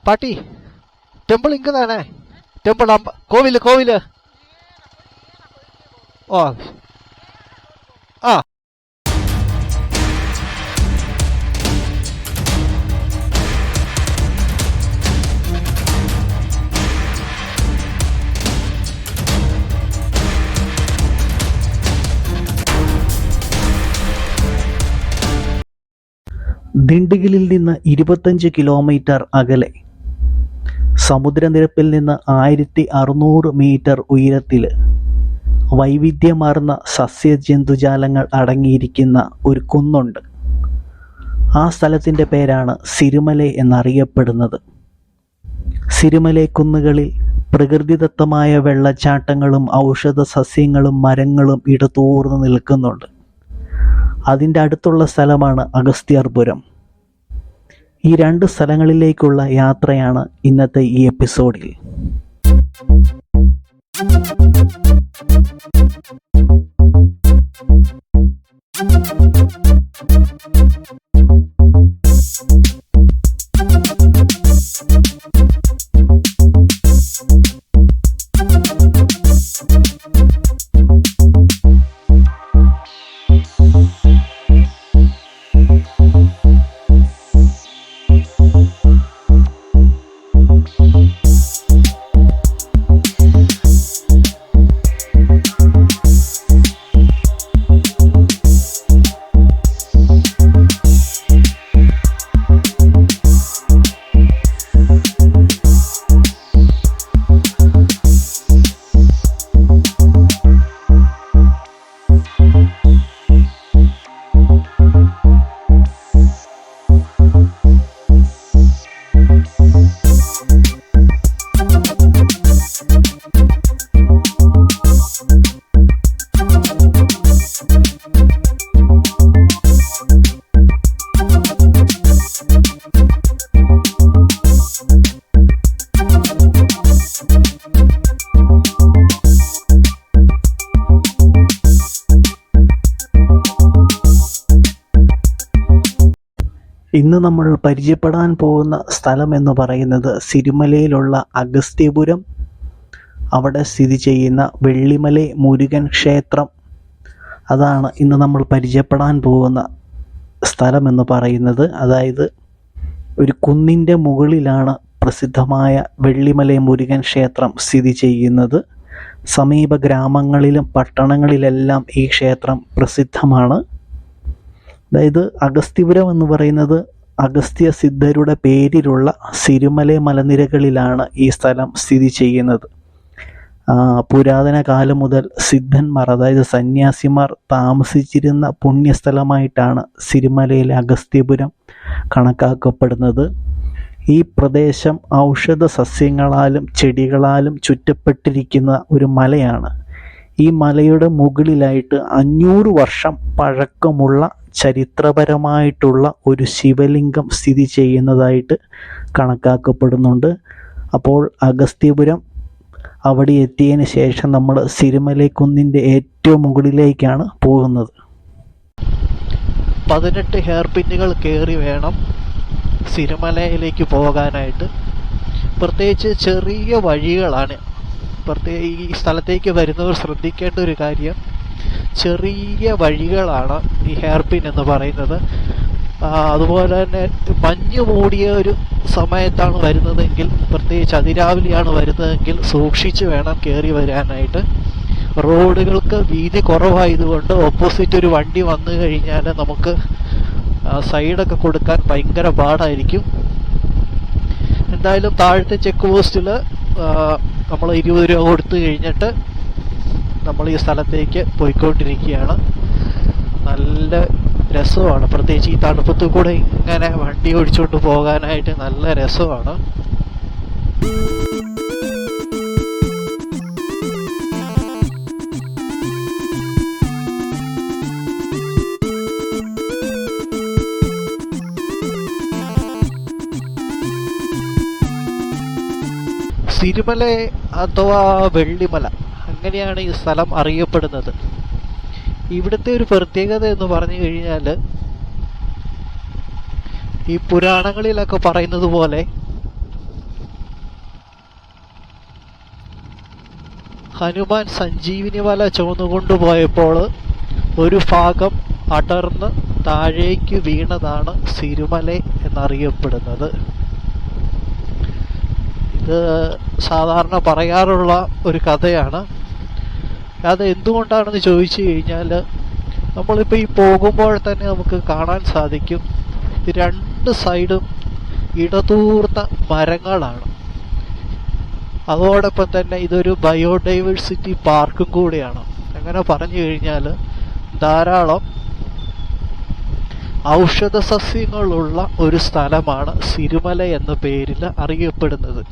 பாட்டி டெம்பிள் இங்கே தானே? டெம்பிள் கோவில் கோவில். ஓ ஆ ദിണ്ടിഗലിൽ നിന്ന് 25 കിലോമീറ്റർ അകലെ, സമുദ്രനിരപ്പിൽ നിന്ന് 1600 മീറ്റർ ഉയരത്തിൽ വൈവിധ്യമാർന്ന സസ്യജന്തുജാലങ്ങൾ അടങ്ങിയിരിക്കുന്ന ഒരു കുന്നുണ്ട്. ആ സ്ഥലത്തിൻ്റെ പേരാണ് സിരിമല എന്നറിയപ്പെടുന്നത്. സിരിമല കുന്നുകളിൽ പ്രകൃതിദത്തമായ വെള്ളച്ചാട്ടങ്ങളും ഔഷധ സസ്യങ്ങളും മരങ്ങളും ഇടതൂർന്ന് നിൽക്കുന്നുണ്ട്. അതിൻ്റെ അടുത്തുള്ള സ്ഥലമാണ് അഗസ്ത്യർപുരം. ഈ 2 സ്ഥലങ്ങളിലേക്കുള്ള യാത്രയാണ് ഇന്നത്തെ ഈ എപ്പിസോഡിൽ. ഇന്ന് നമ്മൾ പരിചയപ്പെടാൻ പോകുന്ന സ്ഥലം എന്ന് പറയുന്നത് സിരിമലയിലുള്ള അഗസ്ത്യപുരം, അവിടെ സ്ഥിതി ചെയ്യുന്ന വെള്ളിമല മുരുകൻ ക്ഷേത്രം. അതാണ് ഇന്ന് നമ്മൾ പരിചയപ്പെടാൻ പോകുന്ന സ്ഥലം എന്ന് പറയുന്നത്. അതായത് ഒരു കുന്നിൻ്റെ മുകളിലാണ് പ്രസിദ്ധമായ വെള്ളിമല മുരുകൻ ക്ഷേത്രം സ്ഥിതി ചെയ്യുന്നത്. സമീപ ഗ്രാമങ്ങളിലും പട്ടണങ്ങളിലെല്ലാം ഈ ക്ഷേത്രം പ്രസിദ്ധമാണ്. അതായത് അഗസ്ത്യപുരം എന്ന് പറയുന്നത് അഗസ്ത്യ സിദ്ധരുടെ പേരിലുള്ള സിരിമല മലനിരകളിലാണ് ഈ സ്ഥലം സ്ഥിതി ചെയ്യുന്നത്. പുരാതന കാലം മുതൽ സിദ്ധന്മാർ, അതായത് സന്യാസിമാർ താമസിച്ചിരുന്ന പുണ്യസ്ഥലമായിട്ടാണ് സിരിമലയിലെ അഗസ്ത്യപുരം കണക്കാക്കപ്പെടുന്നത്. ഈ പ്രദേശം ഔഷധ സസ്യങ്ങളാലും ചെടികളാലും ചുറ്റപ്പെട്ടിരിക്കുന്ന ഒരു മലയാണ്. ഈ മലയുടെ മുകളിലായിട്ട് 500 വർഷം പഴക്കമുള്ള ചരിത്രപരമായിട്ടുള്ള ഒരു ശിവലിംഗം സ്ഥിതി ചെയ്യുന്നതായിട്ട് കണക്കാക്കപ്പെടുന്നുണ്ട്. അപ്പോൾ അഗസ്ത്യപുരം അവിടെ എത്തിയതിന് ശേഷം നമ്മൾ സിരിമല കുന്നിൻ്റെ ഏറ്റവും മുകളിലേക്കാണ് പോകുന്നത്. 18 ഹെയർ പിന്നുകൾ കയറി വേണം സിരിമലയിലേക്ക് പോകാനായിട്ട്. പ്രത്യേകിച്ച് ചെറിയ വഴികളാണ്. ഈ സ്ഥലത്തേക്ക് വരുന്നവർ ശ്രദ്ധിക്കേണ്ട ഒരു കാര്യം, ചെറിയ വഴികളാണ് ഈ ഹെയർ പിൻ എന്ന് പറയുന്നത്. അതുപോലെ തന്നെ മഞ്ഞ് മൂടിയ ഒരു സമയത്താണ് വരുന്നതെങ്കിൽ, പ്രത്യേകിച്ച് അതിരാവിലെയാണ് വരുന്നതെങ്കിൽ സൂക്ഷിച്ച് വേണം കയറി വരാനായിട്ട്. റോഡുകൾക്ക് വീതി കുറവായതുകൊണ്ട് ഓപ്പോസിറ്റ് ഒരു വണ്ടി വന്നു കഴിഞ്ഞാൽ നമുക്ക് സൈഡൊക്കെ കൊടുക്കാൻ ഭയങ്കര പാടായിരിക്കും. എന്തായാലും താഴത്തെ ചെക്ക് പോസ്റ്റിൽ നമ്മൾ 20 രൂപ കൊടുത്തു കഴിഞ്ഞിട്ട് നമ്മൾ ഈ സ്ഥലത്തേക്ക് പോയിക്കൊണ്ടിരിക്കുകയാണ്. നല്ല രസമാണ്, പ്രത്യേകിച്ച് ഈ തണുപ്പത്തു കൂടെ ഇങ്ങനെ വണ്ടി ഓടിച്ചുകൊണ്ട് പോകാനായിട്ട് നല്ല രസമാണ്. സിരിമല അഥവാ വെള്ളിമല, അങ്ങനെയാണ് ഈ സ്ഥലം അറിയപ്പെടുന്നത്. ഇവിടുത്തെ ഒരു പ്രത്യേകത എന്ന് പറഞ്ഞു കഴിഞ്ഞാൽ, ഈ പുരാണങ്ങളിലൊക്കെ പറയുന്നത് പോലെ ഹനുമാൻ സഞ്ജീവിനി വല ചുമന്നുകൊണ്ടുപോയപ്പോൾ ഒരു ഭാഗം അടർന്ന് താഴേക്ക് വീണതാണ് സിരുമല എന്നറിയപ്പെടുന്നത്. ഇത് സാധാരണ പറയാറുള്ള ഒരു കഥയാണ്. അത് എന്തുകൊണ്ടാണെന്ന് ചോദിച്ചു കഴിഞ്ഞാൽ, നമ്മളിപ്പോൾ ഈ പോകുമ്പോൾ തന്നെ നമുക്ക് കാണാൻ സാധിക്കും, രണ്ട് സൈഡും ഇടതൂർന്ന മരങ്ങളാണ്. അതോടൊപ്പം തന്നെ ഇതൊരു ബയോഡൈവേഴ്സിറ്റി പാർക്കും കൂടിയാണ്. അങ്ങനെ പറഞ്ഞു കഴിഞ്ഞാൽ ധാരാളം ഔഷധ സസ്യങ്ങളുള്ള ഒരു സ്ഥലമാണ് സിരുമല എന്ന പേരിൽ അറിയപ്പെടുന്നത്.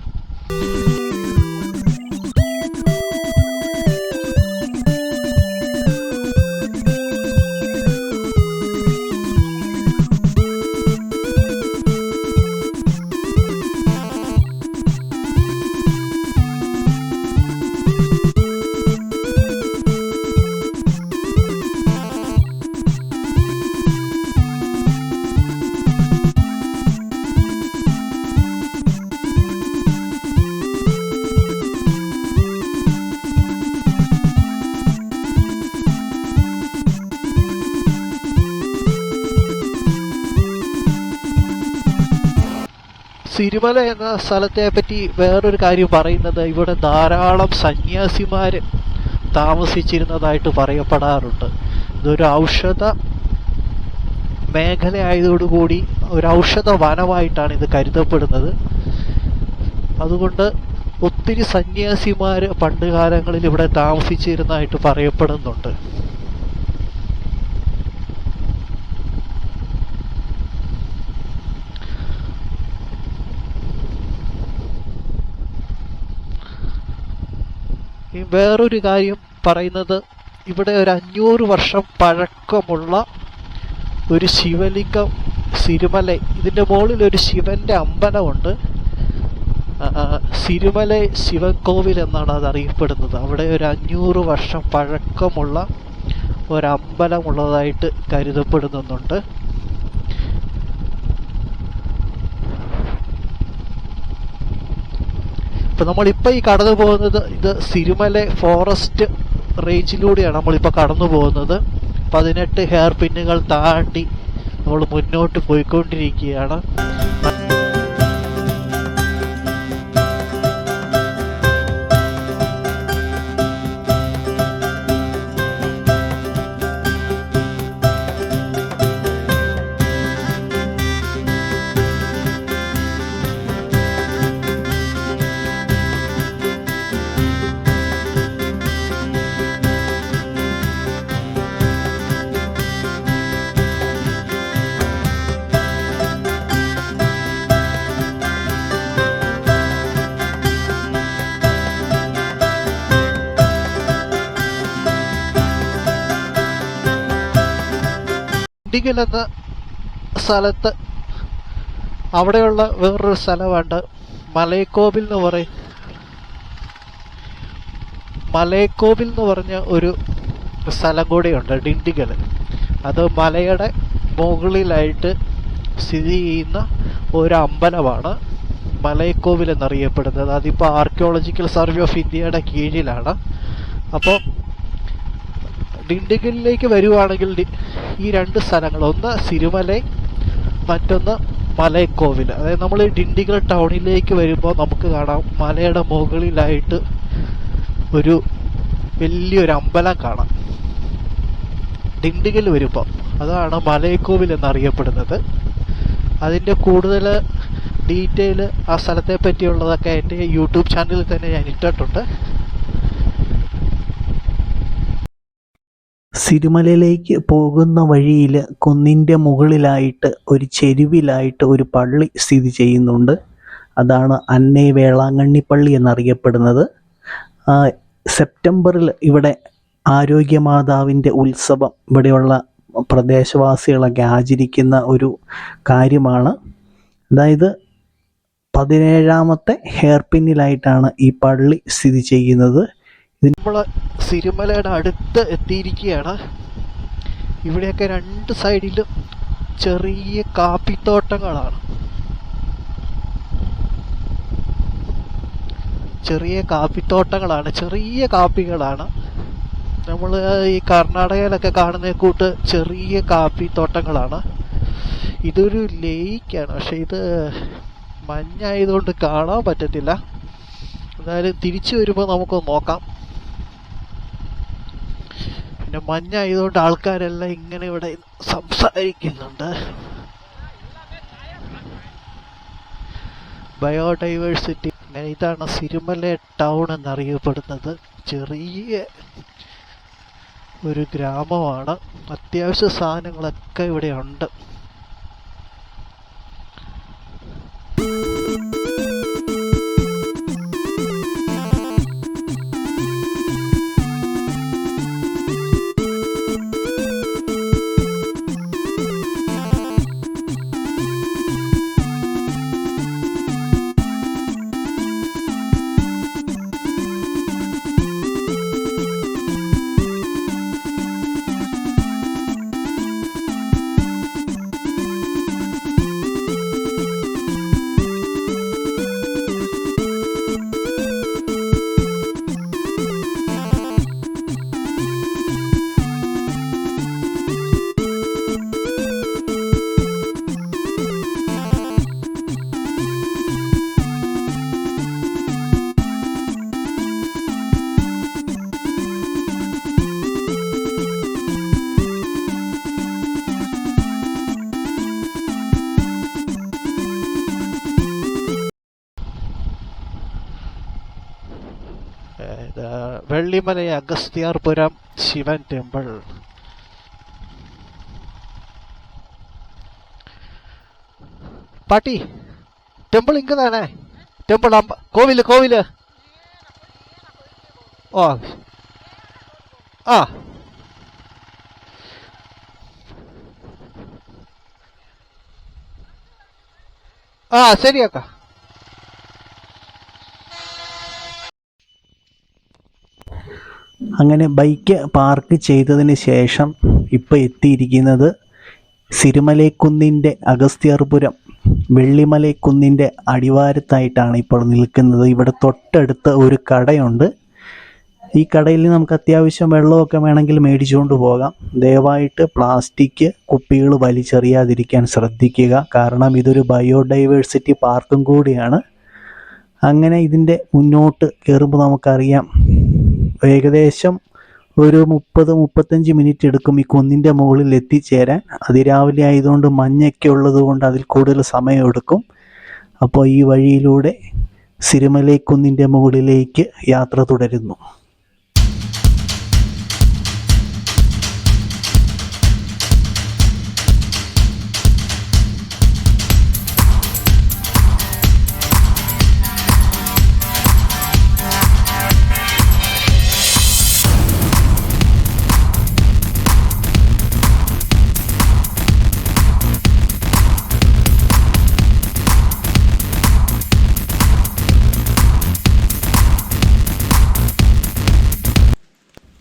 സിരുമല എന്ന സ്ഥലത്തെ പറ്റി വേറൊരു കാര്യം പറയുന്നത്, ഇവിടെ ധാരാളം സന്യാസിമാർ താമസിച്ചിരുന്നതായിട്ട് പറയപ്പെടാറുണ്ട്. ഇതൊരു ഔഷധ മേഖലയായതോടുകൂടി ഒരു ഔഷധ വനമായിട്ടാണ് ഇത് കരുതപ്പെടുന്നത്. അതുകൊണ്ട് ഒത്തിരി സന്യാസിമാർ പണ്ട് കാലങ്ങളിൽ ഇവിടെ താമസിച്ചിരുന്നതായിട്ട് പറയപ്പെടുന്നുണ്ട്. വേറൊരു കാര്യം പറയുന്നത്, ഇവിടെ ഒരു 500 വർഷം പഴക്കമുള്ള ഒരു ശിവലിംഗം സിരുമല, ഇതിൻ്റെ മുകളിൽ ഒരു ശിവന്റെ അമ്പലമുണ്ട്. സിരുമല ശിവൻകോവിൽ എന്നാണ് അത് അറിയപ്പെടുന്നത്. അവിടെ ഒരു 500 വർഷം പഴക്കമുള്ള ഒരമ്പലമുള്ളതായിട്ട് കരുതപ്പെടുന്നുണ്ട്. ഇപ്പം നമ്മളിപ്പോൾ ഈ കടന്നു പോകുന്നത് ഇത് സിരുമല ഫോറസ്റ്റ് റേഞ്ചിലൂടെയാണ് നമ്മളിപ്പോൾ കടന്നു പോകുന്നത്. 18 ഹെയർ പിന്നുകൾ താണ്ടി നമ്മൾ മുന്നോട്ട് പോയിക്കൊണ്ടിരിക്കുകയാണ്. ഡിണ്ടിഗൽ എന്ന സ്ഥലത്ത് അവിടെയുള്ള വേറൊരു സ്ഥലമുണ്ട്, മലയക്കോവിൽ എന്ന് പറയും. മലയക്കോവിൽ എന്ന് പറഞ്ഞ ഒരു സ്ഥലം കൂടിയുണ്ട് ഡിണ്ടിഗൽ. അത് മലയുടെ മുകളിലായിട്ട് സ്ഥിതി ചെയ്യുന്ന ഒരു അമ്പലമാണ് മലയക്കോവിൽ എന്നറിയപ്പെടുന്നത്. അതിപ്പോൾ ആർക്കിയോളജിക്കൽ സർവേ ഓഫ് ഇന്ത്യയുടെ കീഴിലാണ്. അപ്പോൾ ഡിണ്ടിഗലിലേക്ക് വരുവാണെങ്കിൽ ഈ രണ്ട് സ്ഥലങ്ങൾ, ഒന്ന് സിരുമല, മറ്റൊന്ന് മലയക്കോവിൽ. അതായത് നമ്മൾ ഡിണ്ടിഗൽ ടൗണിലേക്ക് വരുമ്പോൾ നമുക്ക് കാണാം മലയുടെ മുകളിലായിട്ട് ഒരു വലിയൊരു അമ്പലം കാണാം. ഡിണ്ടിഗൽ വരുമ്പോൾ അതാണ് മലയക്കോവിൽ എന്നറിയപ്പെടുന്നത്. അതിൻ്റെ കൂടുതൽ ഡീറ്റെയിൽ ആ സ്ഥലത്തെ പറ്റിയുള്ളതൊക്കെ എൻ്റെ യൂട്യൂബ് ചാനലിൽ തന്നെ ഞാൻ ഇട്ടിട്ടുണ്ട്. സിരുമലയിലേക്ക് പോകുന്ന വഴിയിൽ കുന്നിൻ്റെ മുകളിലായിട്ട് ഒരു ചെരുവിലായിട്ട് ഒരു പള്ളി സ്ഥിതി ചെയ്യുന്നുണ്ട്. അതാണ് അന്നേ വേളാങ്കണ്ണി പള്ളി എന്നറിയപ്പെടുന്നത്. സെപ്റ്റംബറിൽ ഇവിടെ ആരോഗ്യമാതാവിൻ്റെ ഉത്സവം ഇവിടെയുള്ള പ്രദേശവാസികളൊക്കെ ആചരിക്കുന്ന ഒരു കാര്യമാണ്. അതായത് 17ാമത്തെ ഹെയർ പിന്നിലായിട്ടാണ് ഈ പള്ളി സ്ഥിതി ചെയ്യുന്നത്. നമ്മൾ സിരുമലയുടെ അടുത്ത് എത്തിയിരിക്കുകയാണ്. ഇവിടെയൊക്കെ രണ്ട് സൈഡിലും ചെറിയ കാപ്പിത്തോട്ടങ്ങളാണ്. ചെറിയ കാപ്പിത്തോട്ടങ്ങളാണ്, ചെറിയ കാപ്പികളാണ്. നമ്മൾ ഈ കർണാടകയിലൊക്കെ കാണുന്ന കൂട്ട് ചെറിയ കാപ്പിത്തോട്ടങ്ങളാണ്. ഇതൊരു ലേക്കാണ്, പക്ഷെ ഇത് മഞ്ഞായതുകൊണ്ട് കാണാൻ പറ്റത്തില്ല. എന്തായാലും തിരിച്ചു വരുമ്പോൾ നമുക്കൊന്ന് നോക്കാം. പിന്നെ മഞ്ഞായതുകൊണ്ട് ആൾക്കാരെല്ലാം ഇങ്ങനെ ഇവിടെ സംസാരിക്കുന്നുണ്ട്. ബയോഡൈവേഴ്സിറ്റി. അങ്ങനെ ഇതാണ് സിരിമല ടൗൺ എന്നറിയപ്പെടുന്നത്. ചെറിയ ഒരു ഗ്രാമമാണ്. അത്യാവശ്യ സാധനങ്ങളൊക്കെ ഇവിടെ ഉണ്ട്. വെള്ളിമല അഗസ്ത്യാർപുരം ശിവൻ ടെമ്പിൾ. பாட்டி டெம்பிள் இங்கே தானே? டெம்பிள் கோவில் கோவில். ஓ ஆ ஆ சரி அக்கா. അങ്ങനെ ബൈക്ക് പാർക്ക് ചെയ്തതിന് ശേഷം ഇപ്പോൾ എത്തിയിരിക്കുന്നത് സിരുമലൈക്കുന്നിൻ്റെ അഗസ്ത്യാർപുരം വെള്ളിമലൈക്കുന്നിൻ്റെ അടിവാരത്തായിട്ടാണ് ഇപ്പോൾ നിൽക്കുന്നത്. ഇവിടെ തൊട്ടടുത്ത് ഒരു കടയുണ്ട്. ഈ കടയിൽ നമുക്ക് അത്യാവശ്യം വെള്ളമൊക്കെ വേണമെങ്കിൽ മേടിച്ചുകൊണ്ട് പോകാം. ദയവായിട്ട് പ്ലാസ്റ്റിക് കുപ്പികൾ വലിച്ചെറിയാതിരിക്കാൻ ശ്രദ്ധിക്കുക. കാരണം ഇതൊരു ബയോഡൈവേഴ്സിറ്റി പാർക്കും കൂടിയാണ്. അങ്ങനെ ഇതിൻ്റെ മുന്നോട്ട് കയറുമ്പോൾ നമുക്കറിയാം ഏകദേശം ഒരു 30-35 മിനിറ്റ് എടുക്കും ഈ കുന്നിൻ്റെ മുകളിൽ എത്തിച്ചേരാൻ. അതിരാവിലെ ആയതുകൊണ്ട് മഞ്ഞൊക്കെ ഉള്ളത് കൊണ്ട് അതിൽ കൂടുതൽ സമയം എടുക്കും. അപ്പോൾ ഈ വഴിയിലൂടെ സിരുമലൈക്കുന്നിൻ്റെ മുകളിലേക്ക് യാത്ര തുടരുന്നു.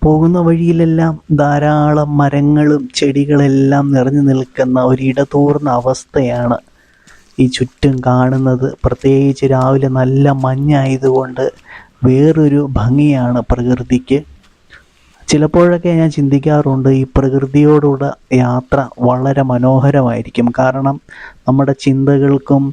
പോകുന്ന വഴിയിലെല്ലാം ധാരാളം മരങ്ങളും ചെടികളെല്ലാം നിറഞ്ഞു നിൽക്കുന്ന ഒരു ഇടതൂർന്ന അവസ്ഥയാണ് ഈ ചുറ്റും കാണുന്നത്. പ്രത്യേകിച്ച് രാവിലെ നല്ല മഞ്ഞായതുകൊണ്ട് വേറൊരു ഭംഗിയാണ് പ്രകൃതിക്ക്. ചിലപ്പോഴൊക്കെ ഞാൻ ചിന്തിക്കാറുണ്ട് ഈ പ്രകൃതിയോടുള്ള യാത്ര വളരെ മനോഹരമായിരിക്കും. കാരണം നമ്മുടെ ചിന്തകൾക്കും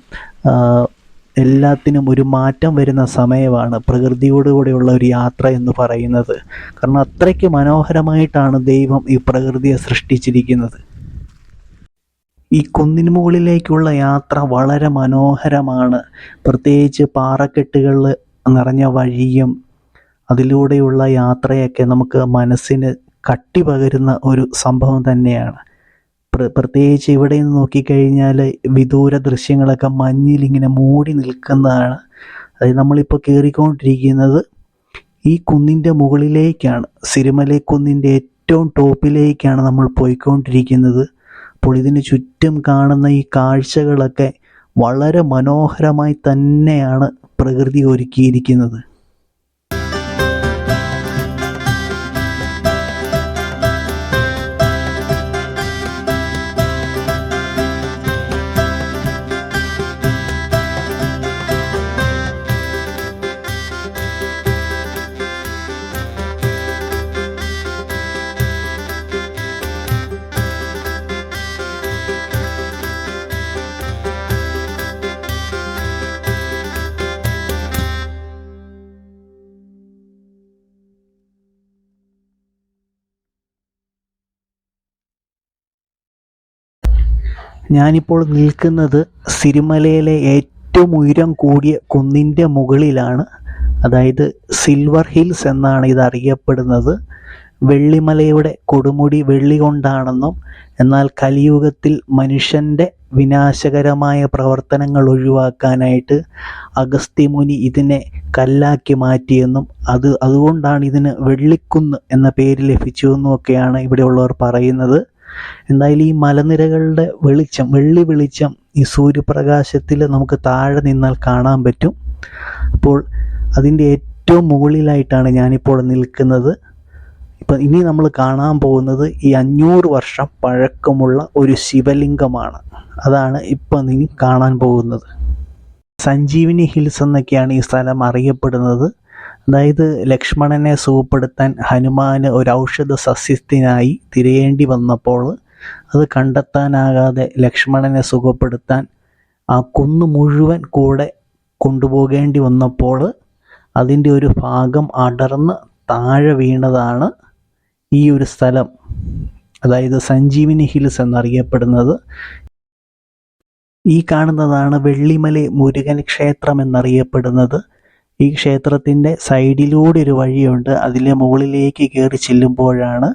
എല്ലാത്തിനും ഒരു മാറ്റം വരുന്ന സമയമാണ് പ്രകൃതിയോടുകൂടെയുള്ള ഒരു യാത്ര എന്ന് പറയുന്നത്. കാരണം അത്രയ്ക്ക് മനോഹരമായിട്ടാണ് ദൈവം ഈ പ്രകൃതിയെ സൃഷ്ടിച്ചിരിക്കുന്നത്. ഈ കുന്നിന് മുകളിലേക്കുള്ള യാത്ര വളരെ മനോഹരമാണ്. പ്രത്യേകിച്ച് പാറക്കെട്ടുകൾ നിറഞ്ഞ വഴിയും അതിലൂടെയുള്ള യാത്രയൊക്കെ നമുക്ക് മനസ്സിന് കട്ടി പകരുന്ന ഒരു സംഭവം തന്നെയാണ്. പ്രത്യേകിച്ച് ഇവിടെ നിന്ന് നോക്കിക്കഴിഞ്ഞാൽ വിദൂര ദൃശ്യങ്ങളൊക്കെ മഞ്ഞിലിങ്ങനെ മൂടി നിൽക്കുന്നതാണ്. അതായത് നമ്മളിപ്പോൾ കയറിക്കൊണ്ടിരിക്കുന്നത് ഈ കുന്നിൻ്റെ മുകളിലേക്കാണ്. സിരുമലൈക്കുന്നിൻ്റെ ഏറ്റവും ടോപ്പിലേക്കാണ് നമ്മൾ പോയിക്കൊണ്ടിരിക്കുന്നത്. അപ്പോൾ ഇതിന് ചുറ്റും കാണുന്ന ഈ കാഴ്ചകളൊക്കെ വളരെ മനോഹരമായി തന്നെയാണ് പ്രകൃതി ഒരുക്കിയിരിക്കുന്നത്. ഞാനിപ്പോൾ നിൽക്കുന്നത് സിരിമലയിലെ ഏറ്റവും ഉയരം കൂടിയ കുന്നിൻ്റെ മുകളിലാണ്. അതായത് സിൽവർ ഹിൽസ് എന്നാണ് ഇത് അറിയപ്പെടുന്നത്. വെള്ളിമലയുടെ കൊടുമുടി വെള്ളി കൊണ്ടാണെന്നും എന്നാൽ കലിയുഗത്തിൽ മനുഷ്യൻ്റെ വിനാശകരമായ പ്രവർത്തനങ്ങൾ ഒഴിവാക്കാനായിട്ട് അഗസ്ത്യമുനി ഇതിനെ കല്ലാക്കി മാറ്റിയെന്നും അതുകൊണ്ടാണ് ഇതിന് വെള്ളിക്കുന്ന് എന്ന പേര് ലഭിച്ചു എന്നുമൊക്കെയാണ് ഇവിടെയുള്ളവർ പറയുന്നത്. എന്തായാലും ഈ മലനിരകളുടെ വെള്ളി വെളിച്ചം ഈ സൂര്യപ്രകാശത്തിൽ നമുക്ക് താഴെ നിന്നാൽ കാണാൻ പറ്റും. അപ്പോൾ അതിൻ്റെ ഏറ്റവും മുകളിലായിട്ടാണ് ഞാനിപ്പോൾ നിൽക്കുന്നത്. ഇപ്പം ഇനി നമ്മൾ കാണാൻ പോകുന്നത് ഈ 500 വർഷം പഴക്കമുള്ള ഒരു ശിവലിംഗമാണ്. അതാണ് ഇപ്പം നീ കാണാൻ പോകുന്നത്. സഞ്ജീവിനി ഹിൽസ് എന്നൊക്കെയാണ് ഈ സ്ഥലം അറിയപ്പെടുന്നത്. അതായത് ലക്ഷ്മണനെ സുഖപ്പെടുത്താൻ ഹനുമാന് ഒരു ഔഷധ സസ്യത്തിനായി തിരയേണ്ടി വന്നപ്പോൾ അത് കണ്ടെത്താനാകാതെ ലക്ഷ്മണനെ സുഖപ്പെടുത്താൻ ആ കുന്ന് മുഴുവൻ കൂടെ കൊണ്ടുപോകേണ്ടി വന്നപ്പോൾ അതിൻ്റെ ഒരു ഭാഗം അടർന്ന് താഴെ വീണതാണ് ഈ ഒരു സ്ഥലം, അതായത് സഞ്ജീവിനി ഹിൽസ് എന്നറിയപ്പെടുന്നത്. ഈ കാണുന്നതാണ് വെള്ളിമല മുരുകൻ ക്ഷേത്രം എന്നറിയപ്പെടുന്നത്. ഈ ക്ഷേത്രത്തിൻ്റെ സൈഡിലൂടെ ഒരു വഴിയുണ്ട്. അതിലെ മുകളിലേക്ക് കയറി ചെല്ലുമ്പോഴാണ്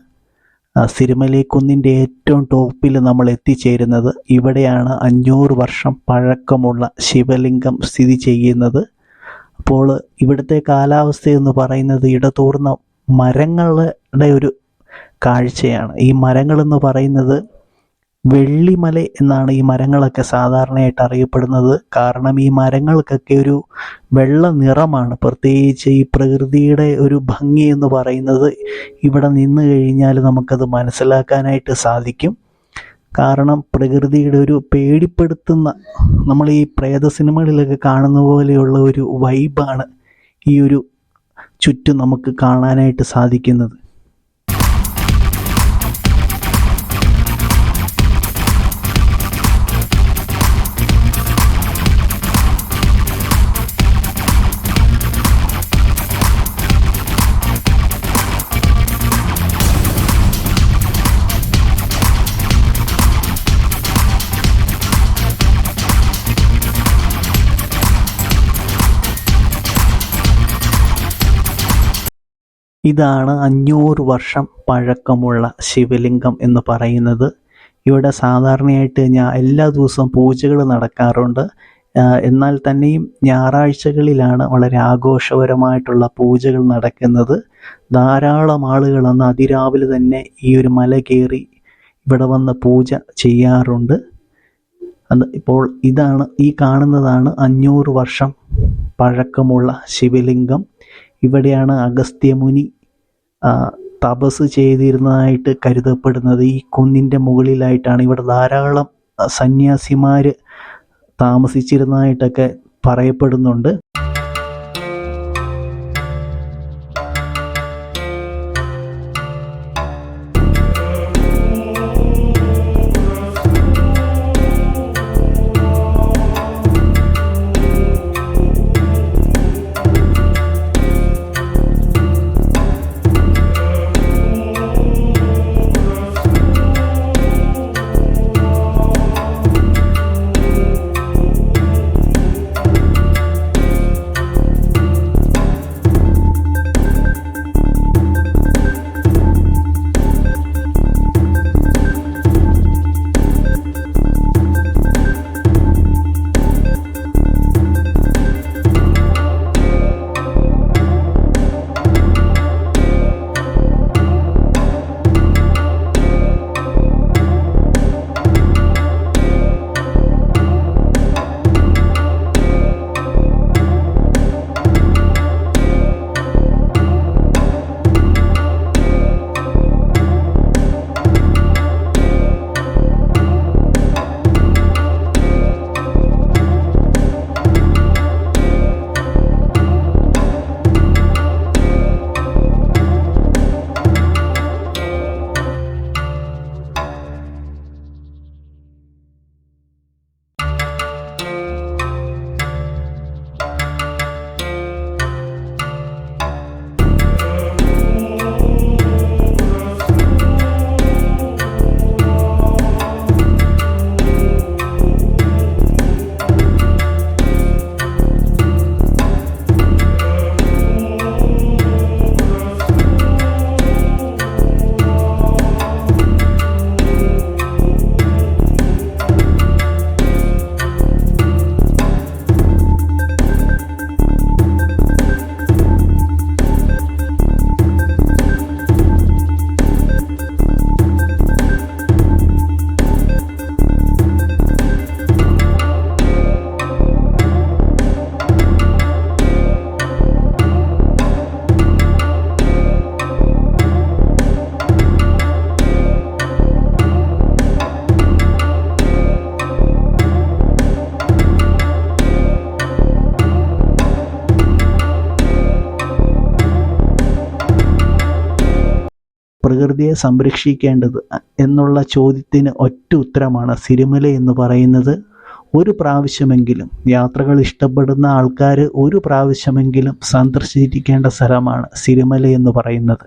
സിരിമലക്കുന്നിൻ്റെ ഏറ്റവും ടോപ്പിൽ നമ്മൾ എത്തിച്ചേരുന്നത്. ഇവിടെയാണ് 500 വർഷം പഴക്കമുള്ള ശിവലിംഗം സ്ഥിതി ചെയ്യുന്നത്. അപ്പോൾ ഇവിടുത്തെ കാലാവസ്ഥ എന്ന് പറയുന്നത് ഇടതൂർന്ന മരങ്ങളുടെ ഒരു കാഴ്ചയാണ്. ഈ മരങ്ങളെന്ന് പറയുന്നത് വെള്ളിമല എന്നാണ് ഈ മരങ്ങളൊക്കെ സാധാരണയായിട്ട് അറിയപ്പെടുന്നത്. കാരണം ഈ മരങ്ങൾക്കൊക്കെ ഒരു വെള്ള നിറമാണ്. പ്രത്യേകിച്ച് ഈ പ്രകൃതിയുടെ ഒരു ഭംഗി എന്ന് പറയുന്നത് ഇവിടെ നിന്ന് കഴിഞ്ഞാൽ നമുക്കത് മനസ്സിലാക്കാനായിട്ട് സാധിക്കും. കാരണം പ്രകൃതിയുടെ ഒരു പേടിപ്പെടുത്തുന്ന, നമ്മൾ ഈ പ്രേത സിനിമകളിലൊക്കെ കാണുന്ന പോലെയുള്ള ഒരു വൈബാണ് ഈ ഒരു ചുറ്റും നമുക്ക് കാണാനായിട്ട് സാധിക്കുന്നത്. ഇതാണ് 500 വർഷം പഴക്കമുള്ള ശിവലിംഗം എന്ന് പറയുന്നത്. ഇവിടെ സാധാരണയായിട്ട് എല്ലാ ദിവസവും പൂജകൾ നടക്കാറുണ്ട്. എന്നാൽ തന്നെയും ഞായറാഴ്ചകളിലാണ് വളരെ ആഘോഷപരമായിട്ടുള്ള പൂജകൾ നടക്കുന്നത്. ധാരാളം ആളുകൾ അന്ന് അതിരാവിലെ തന്നെ ഈ ഒരു മല കയറി ഇവിടെ വന്ന് പൂജ ചെയ്യാറുണ്ട്. ഇപ്പോൾ ഈ കാണുന്നതാണ് 500 വർഷം പഴക്കമുള്ള ശിവലിംഗം. ഇവിടെയാണ് അഗസ്ത്യമുനി തപസ് ചെയ്തിരുന്നതായിട്ട് കരുതപ്പെടുന്നത്. ഈ കുന്നിൻ്റെ മുകളിലായിട്ടാണ്. ഇവിടെ ധാരാളം സന്യാസിമാർ താമസിച്ചിരുന്നതായിട്ടൊക്കെ പറയപ്പെടുന്നുണ്ട്. പ്രകൃതിയെ സംരക്ഷിക്കേണ്ടത് എന്നുള്ള ചോദ്യത്തിന് ഒറ്റ ഉത്തരമാണ് സിരിമല എന്ന് പറയുന്നത്. ഒരു പ്രാവശ്യമെങ്കിലും യാത്രകൾ ഇഷ്ടപ്പെടുന്ന ആൾക്കാർ ഒരു പ്രാവശ്യമെങ്കിലും സന്ദർശിക്കേണ്ട സ്ഥലമാണ് സിരിമല എന്ന് പറയുന്നത്.